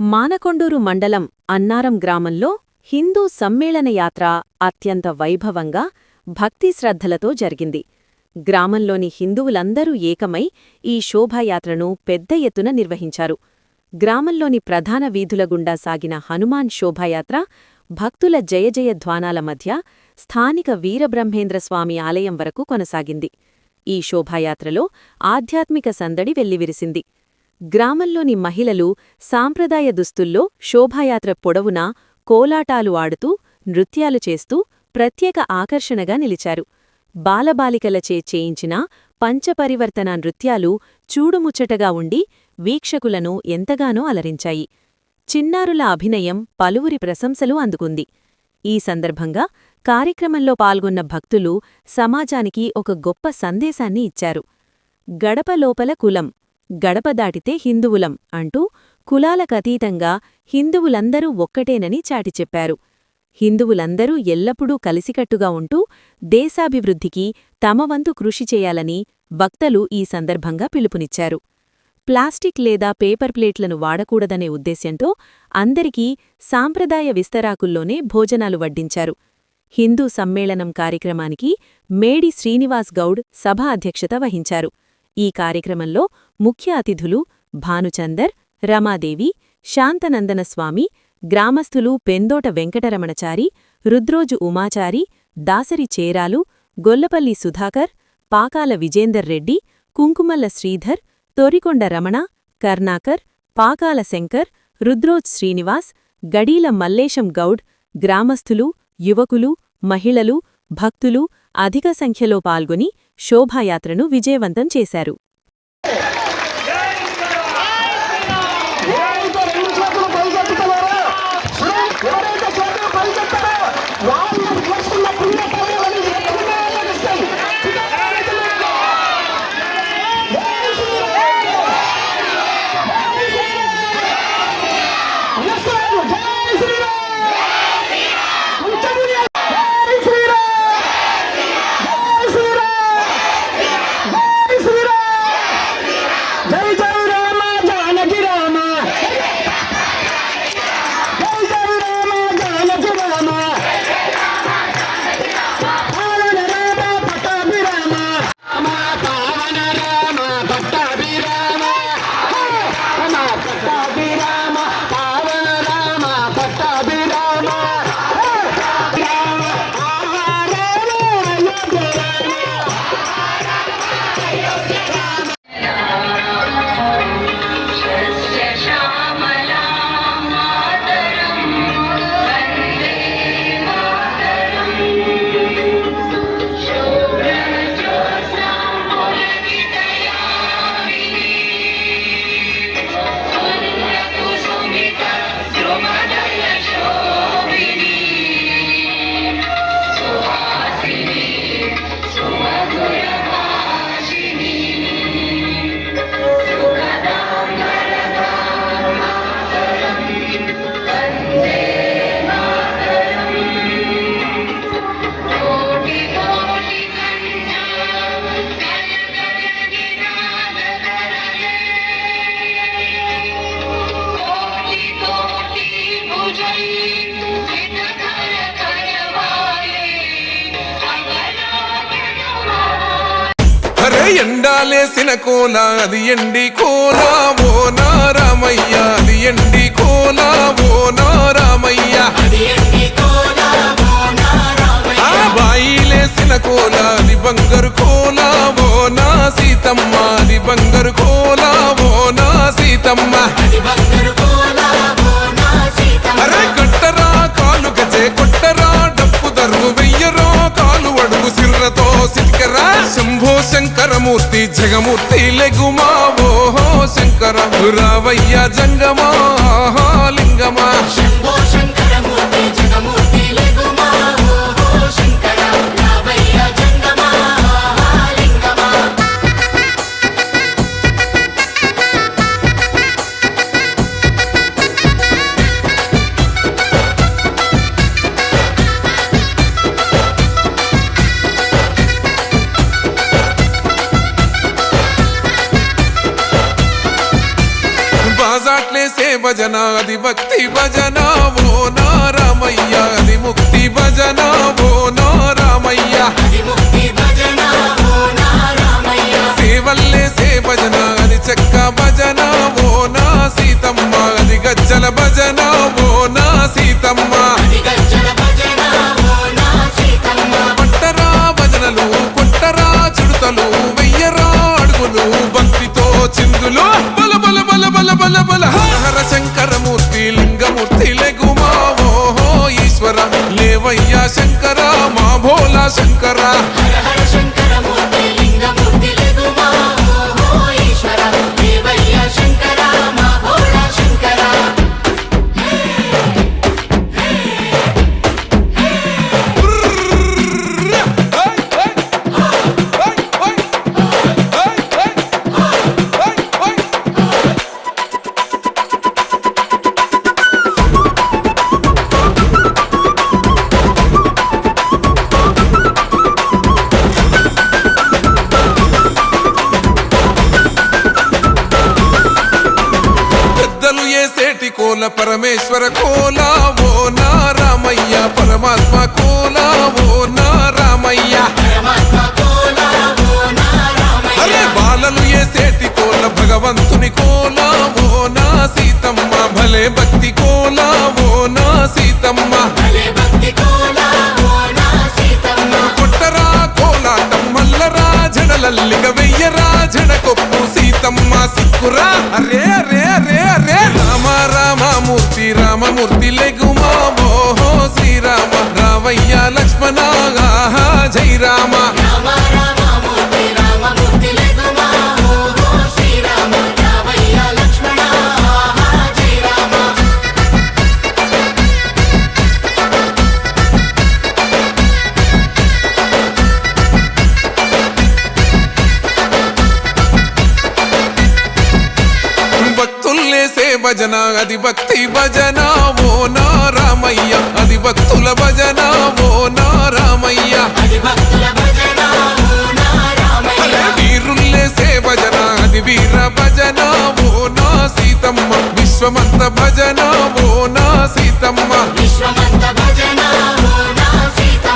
మానకొండూరు మండలం అన్నారం గ్రామంలో హిందూ సమ్మేళన యాత్ర అత్యంత వైభవంగా భక్తి శ్రద్ధలతో జరిగింది. గ్రామంలోని హిందువులందరూ ఏకమై ఈ శోభాయాత్రను పెద్ద ఎత్తున నిర్వహించారు. గ్రామంలోని ప్రధాన వీధుల గుండా సాగిన హనుమాన్ శోభాయాత్ర భక్తుల జయజయధ్వానాల మధ్య స్థానిక వీరబ్రహ్మేంద్రస్వామి ఆలయం వరకు కొనసాగింది. ఈ శోభాయాత్రలో ఆధ్యాత్మిక సందడి వెల్లివిరిసింది. గ్రామంలోని మహిళలు సాంప్రదాయ దుస్తుల్లో శోభాయాత్ర పొడవునా కోలాటాలు ఆడుతూ నృత్యాలు చేస్తూ ప్రత్యేక ఆకర్షణగా నిలిచారు. బాలబాలికలచే చేయించిన పంచపరివర్తన నృత్యాలు చూడుముచ్చటగా ఉండి వీక్షకులను ఎంతగానో అలరించాయి. చిన్నారుల అభినయం పలువురి ప్రశంసలు అందుకుంది. ఈ సందర్భంగా కార్యక్రమంలో పాల్గొన్న భక్తులు సమాజానికి ఒక గొప్ప సందేశాన్ని ఇచ్చారు. గడప లోపల కులం, గడప దాటితే హిందువులం అంటూ కులాలకతీతంగా హిందువులందరూ ఒక్కటేనని చాటిచెప్పారు. హిందువులందరూ ఎల్లప్పుడూ కలిసికట్టుగా ఉంటూ దేశాభివృద్ధికి తమ వంతు కృషి చేయాలని భక్తులు ఈ సందర్భంగా పిలుపునిచ్చారు. ప్లాస్టిక్ లేదా పేపర్ ప్లేట్లను వాడకూడదనే ఉద్దేశ్యంతో అందరికీ సాంప్రదాయ విస్తరాకుల్లోనే భోజనాలు వడ్డించారు. హిందూ సమ్మేళనం కార్యక్రమానికి మేడి శ్రీనివాస్ గౌడ్ సభ అధ్యక్షత వహించారు. ఈ కార్యక్రమంలో ముఖ్య అతిథులు భానుచందర్, రమాదేవి, శాంతనందనస్వామి, గ్రామస్థులు పెందోట వెంకటరమణచారి, రుద్రోజు ఉమాచారి, దాసరి చేరాలు, గొల్లపల్లి సుధాకర్, పాకాల విజేందర్ రెడ్డి, కుంకుమల్ల శ్రీధర్, తొరికొండ రమణ, కర్ణాకర్, పాకాల శంకర్, రుద్రోజ్ శ్రీనివాస్, గడీల మల్లేశం గౌడ్, గ్రామస్థులు, యువకులు, మహిళలు, భక్తులు అధిక సంఖ్యలో పాల్గొని శోభాయాత్రను విజయవంతం చేశారు. ఎండాలేసిన కోల అది ఎండి కోల ఓ నారామయ్య, అది ఎండి కోల ఓ నారామయ్య, ఆ బాయిలేసిన కోల అది బంగారు కోల ఓ నా సీతమ్మ, అది బంగారు కోల ఓ నా సీతమ్మ. అరే కట్టరా కాలు గజే కొట్టరా డప్పు దరువు వెయ్యరో కాలు అడుగు సిర్రతో సిటికరా. శంభో శంకరమూర్తి జగమూర్తి లెగుమా ఓహో శంకర, రావయ్య జంగమా లింగమా. భజన అది భక్తి భజన ఓ నా రామయ్య అది ముక్తి భజన ఓ నా రామయ్య సేవల్లే సే భజన అది చెక్క భజన ఓ నా సీతమ్మ అది గజ్జల భజన ఓ నా సీతమ్మ పట్టరా భజనలు కొట్టరా చుడతలు వెయ్యరా అడుగులు భక్తితో చిందులు బల బల బల బల బల బల హర శంకరమూర్తి లింగమూర్తి లెగుమా ఓహో ఈశ్వర లేవయ్యా శంకర మా భోలా శంకర కోల పరమేశ్వర కోల ఓ నా రామయ్య పరమాత్మ కోల ఓ నా రామయ్య అరే బాలలు ఏసేటి కోల భగవంతుని కోల ఓ నా సీతమ్మ భలే భక్తి కోల ఓ నా సీతమ్మ కొట్టరా కోలాటం మల్లరా జడలల్లిగ వెయ్యరా జడకొప్పు సీతమ్మ సిక్కురా అరే అరే అరే అరే రామ రామమూర్తి రామమూర్తి లెగుమా ఓహో శ్రీరామ రావయ్య లక్ష్మణ జై రామ భజన అది భక్తి భజన ఓ నా రామయ్య అది భక్తుల భజన ఓ నా రామయ్య వీరుల్లేసే భజన అది వీర భజన ఓ నా సీతమ్మ విశ్వమంత భజన ఓ నా సీతమ్మ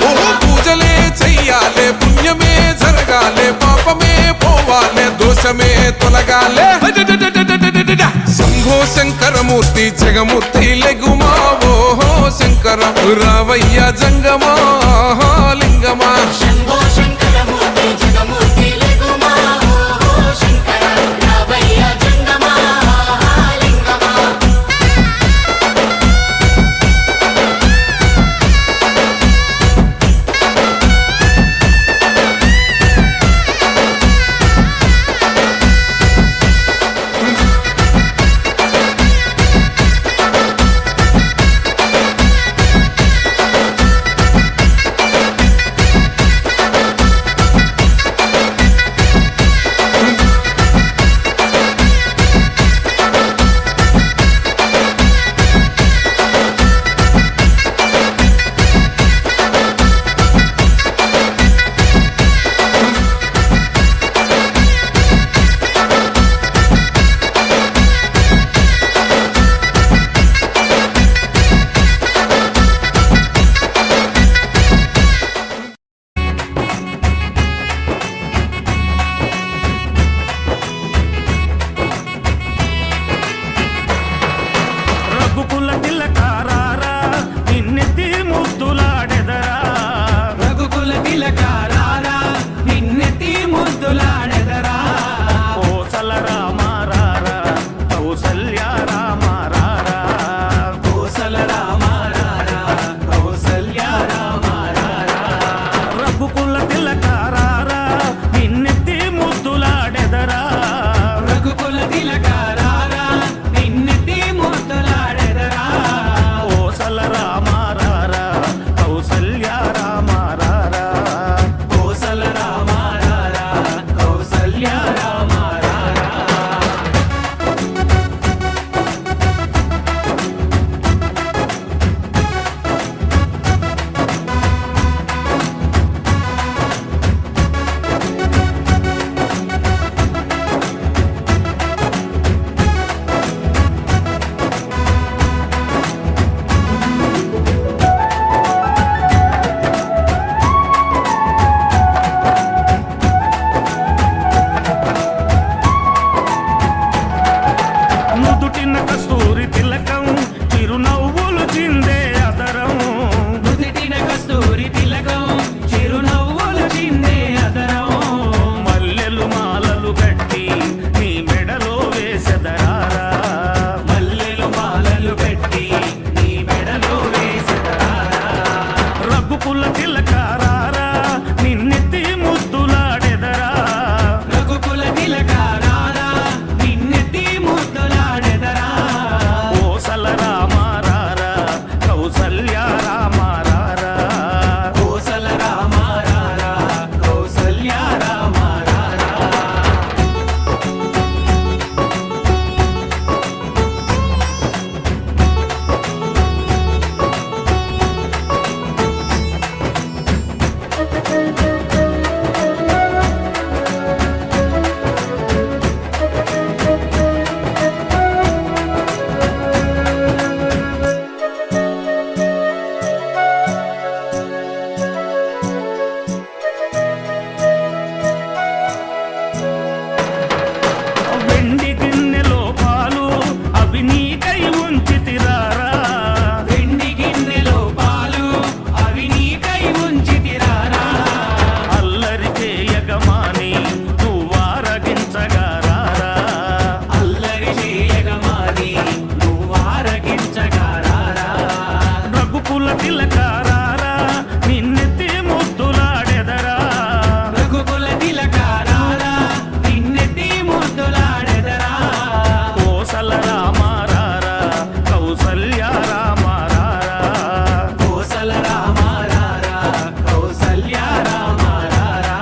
ఓ పూజలే చెయ్యాలే పుణ్యమే జరగాలే పాపమే పోవాలే దోషమే తొలగాలే శంభో శంకరమూర్తి జగమూర్తి లెగుమా ఓహో శంకర రావయ్య జంగమా లింగమా నుదిటిన కస్తూరి తిలకం చిరునవ్వులు చిందే అదరం నుదిటిన కస్తూరి తిలకం చిరునవ్వులు చిందే అదరం మల్లెలు మాలలు కట్టి నీ మెడలో వేసెదరారా మల్లెలు మాలలు కట్టి నీ మెడలో వేసెదరారా రఘుకుల తిలకారారా నిన్నెత్తి ముద్దులాడెదరా రఘుకుల తిలకారారా నిన్నెత్తి ముద్దులాడెదరా కోసల రామారారా కౌసల్య రామారారా కోసల రామారారా కౌసల్య రామారారా వెండి గిన్నెలో పాలు అవి నీకై ఉంచితిరారా వెండి గిన్నెలో పాలు అవి నీకై ఉంచితిరారా అల్లరి చేయగమాని నువ్వారగించగారారా అల్లరి చేయగమాని నువ్వారగించగారారా రఘుకుల తిలకారారా నిన్నెత్తి ముద్దులాడెదరా రఘుకుల తిలకారారా నిన్నెత్తి ముద్దులాడెదరా కోసల రామారారా కౌసల్య రామారారా కోసల రామారారా కౌసల్య రామారారా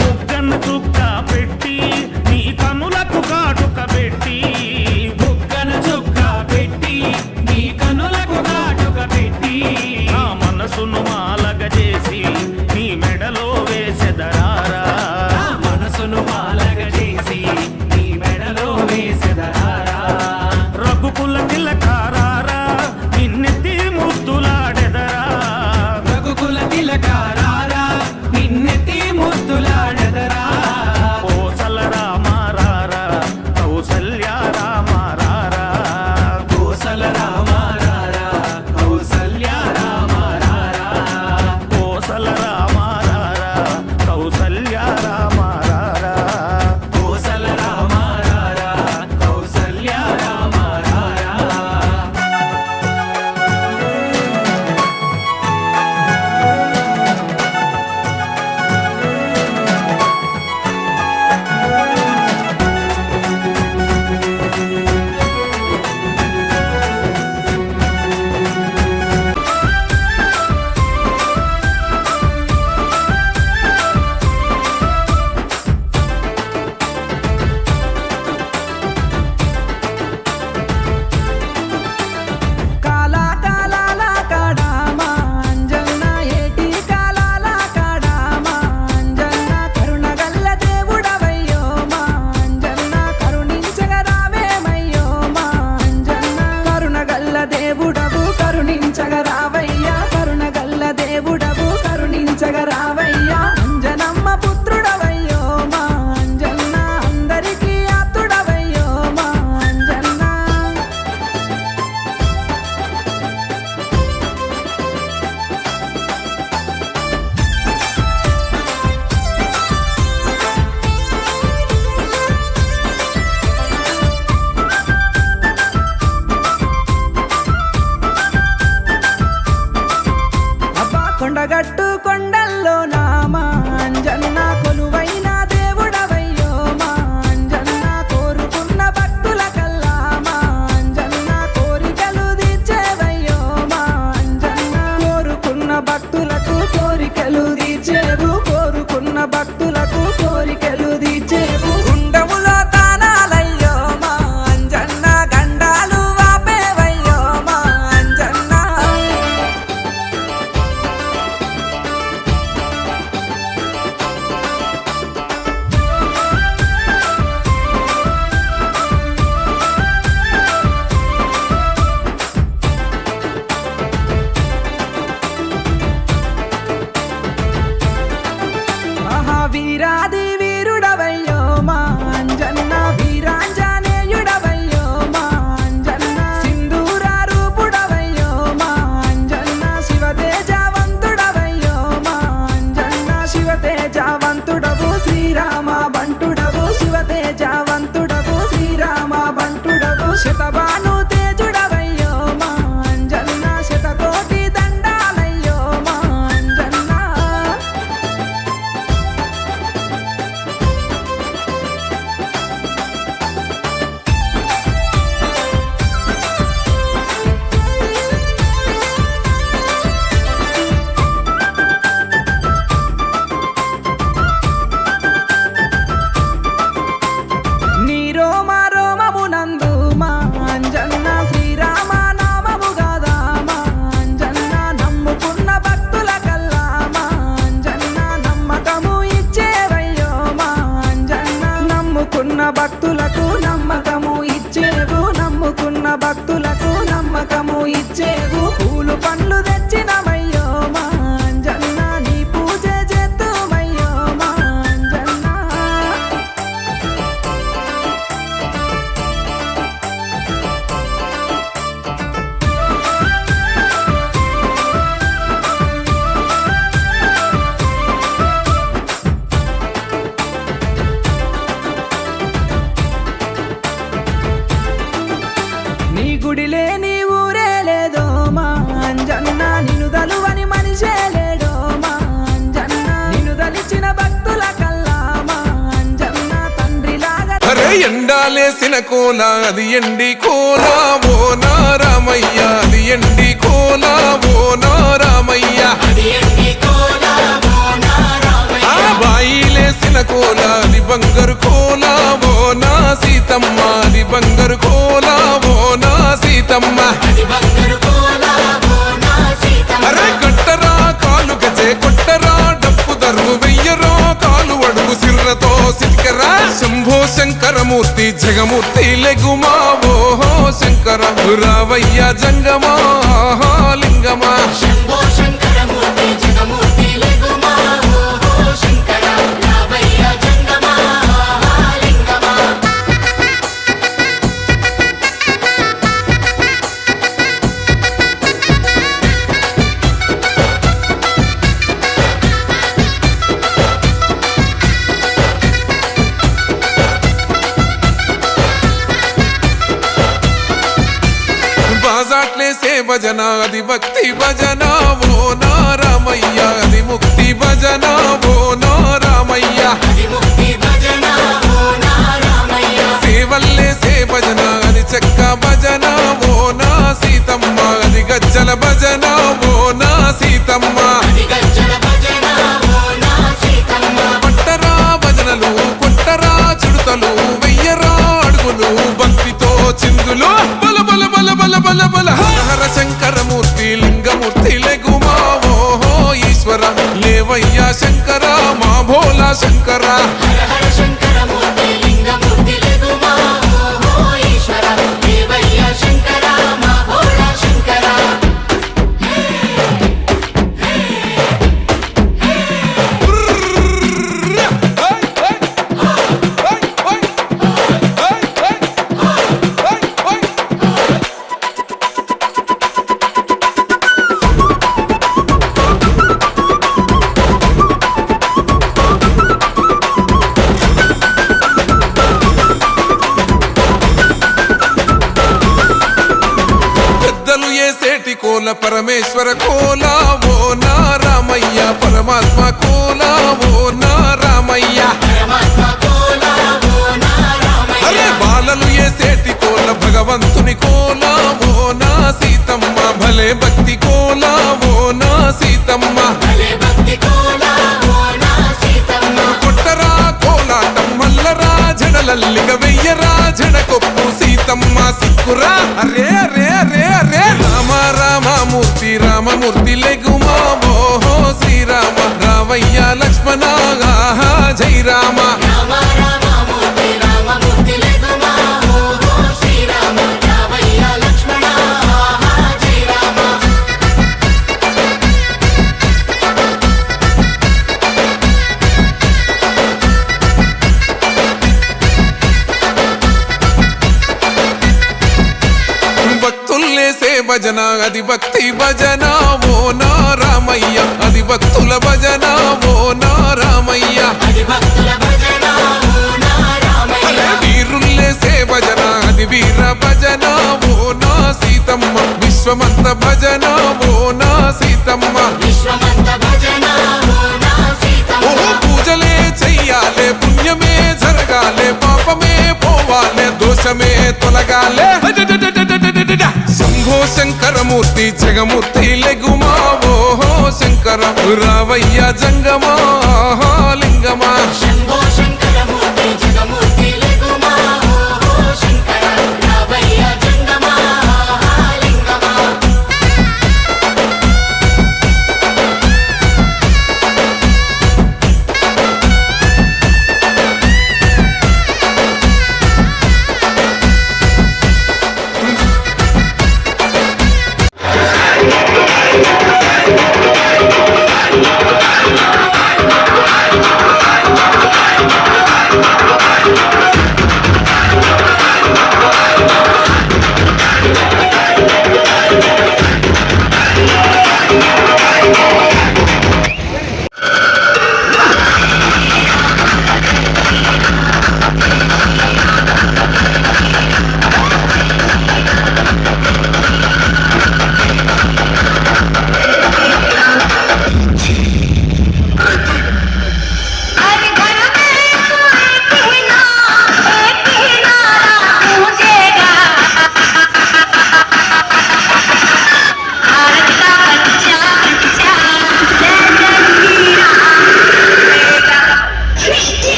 బుగ్గన చుక్క పెట్టి నీ కనులకు కాటుక పెట్టి బుగ్గన చుక్క పెట్టి నీ కనులకు కాటుక పెట్టి నా మనసును మాలగ చేసి నీ మెడలో వేసెదరారా నా మనసును మాలగ చేసి నీ మెడలో వేసెదరారా రఘుకుల తిలకారారా నిన్నెత్తి ముద్దులాడెదరా రఘుకుల తిలకారారా నిన్నెత్తి ముద్దులాడెదరా కోసల రామారారా కౌసల్య రామారారా కోసల రామారారా కౌసల్య రామారారా కోసల రామారారా కౌసల్య రామారారా కోసల రామారారా కౌసల్య రామారారా కాలా కాలాల కాడామా అంజన్న ఏటి కాలాల కాడామా అంజన్న కరుణగల్ల దేవుడవయ్యో మా అంజన్న కరుణించగరావేమయ్యో మా అంజన్న కరుణగల్ల దేవుడవు కరుణించగరావయ్యా కరుణగల్ల దేవుడవు కరుణించగరావయ్యా అంజనమ్మ పుత్రుడవయ్యో మా అంజన్న అందరికీ ఆప్తుడవయ్యో మా అంజన్న అబ్బా కొండగట్టు కొండల్లో నామా అంజన్న కొలువైన దేవుడవయ్యో మా అంజన్న కోరుకున్న భక్తుల కల్లా మా అంజన్న కోరికలు తీర్చేవయ్యో మా అంజన్న కోరుకున్న భక్తులకు కోరికలు తీర్చేవు కోరుకున్న భక్తులకు కోరికలు తీర్చేవు గుండములో తానాలయ్యో మా అంజన్న గండాలు వాపేవయ్యో మా అంజన్న పూలు తెచ్చినమయ్యో మా అంజన్న నీ పూజ చేద్దుమయ్యో మా అంజన్న నీ గుడిలే నీ ఊరే లేదో మా అంజన్న నిన్ను దలువని మనిషే లేడో మా అంజన్న నిన్ను దలిచిన భక్తుల కల్లా మా అంజన్న తండ్రిలాగా అరే ఎండాలేసిన కోల అది ఎండి కోల ఓ నా రామయ్య అది ఎండి కోల ఓ నా రామయ్య ఆ బాయిలేసిన కోల అది బంగారు కోల ఓ నా సీతమ్మ అది బంగారు కోల ఓ నా సీతమ్మ అరే కట్టరా కాలు గజే కొట్టరా డప్పు దరువు వెయ్యరో కాలు అడుగు సిర్రతో సిటికరా శంభో శంకరమూర్తి జగమూర్తి లెగుమా ఓహో శంకర రావయ్య జంగమా లింగమా బాజాట్లేసే భజన అది భక్తి భజన ఓ నా రామయ్య అది ముక్తి భజన ఓ నా రామయ్య సేవల్లేసే భజన అది చెక్క భజన ఓ నా సీతమ్మ అది గజ్జల భజన ఓ నా సీతమ్మ పట్టరా భజనలు కొట్టరా చిడుతలు వెయ్యరా అడుగులు భక్తితో చిందులు బల బల బల బల బల బల హర శంకరమూర్తి లింగమూర్తి లెగుమా ఓహో ఈశ్వర లేవయ్యా శంకర మా భోలా శంకర పెద్దలు ఏసేటి కోల పరమేశ్వర కోల ఓ నా రామయ్య పరమాత్మ కోల ఓ నా రామయ్య అరే బాలలు ఏసేటి కోల భగవంతుని కోల ఓ నా సీతమ్మ భలే భక్తి కోల ఓ నా సీతమ్మ కొట్టరా కోలాటం మల్లరా జడలల్లిగ వెయ్యరా జడకొప్పు సీతమ్మ సిక్కురా అరే అరే అరే అరే రామ రామమూర్తి రామమూర్తి లెగుమా ఓహో శ్రీరామ రావయ్య లక్ష్మణ ఆహా జై రామ భక్తుల్లేసే భజన అది భక్తి భజన ఓ నా రామయ్య అది భక్తుల భజన ఓ నా రామయ్య అరే వీరుల్లేసే భజన అది వీర భజన ఓ నా సీతమ్మ విశ్వమంత భజన ఓ నా సీతమ్మ ఓ పూజలే చెయ్యాలే పుణ్యమే జరగాలే పాపమే పోవాలే దోషమే తొలగాలే శంభో శంకరమూర్తి జగమూర్తి లెగుమా ఓహో శంకర రావయ్య జంగమా లింగమా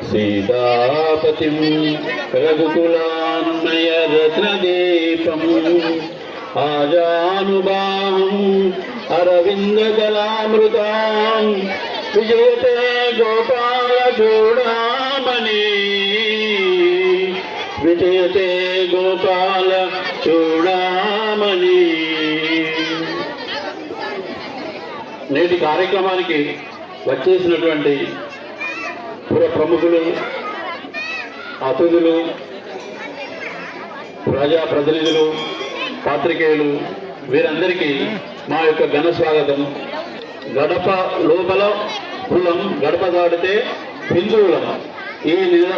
सीतापतिं रघुकुलान्मयरत्नदीपम् आजानुबाहुम् अरविन्दकलामृतां विजयते गोपालचूडामणि विजयते गोपालचूडामणि నేటి కార్యక్రమానికి వచ్చేసినటువంటి పుర ప్రముఖులు, అతిథులు, ప్రజాప్రతినిధులు, పాత్రికేయులు వీరందరికీ మా యొక్క ఘన స్వాగతం. గడప లోపల కులం, గడప దాటితే హిందువులం. ఈ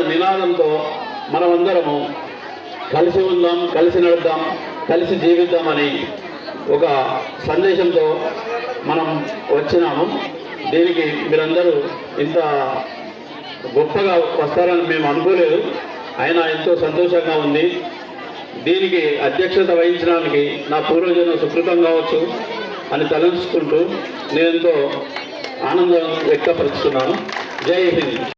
నినాదంతో మనమందరము కలిసి ఉందాం, కలిసి నడుద్దాం, కలిసి జీవిద్దామని ఒక సందేశంతో మనం వచ్చినాము. దీనికి మీరందరూ ఇంత గొప్పగా వస్తారని మేము అనుకోలేదు. అయినా ఎంతో సంతోషంగా ఉంది. దీనికి అధ్యక్షత వహించడానికి నా పూర్వజన్మ సుకృతం కావచ్చు అని తలంచుకుంటూ నేనెంతో ఆనందం వ్యక్తపరుస్తున్నాను. జై హింద్.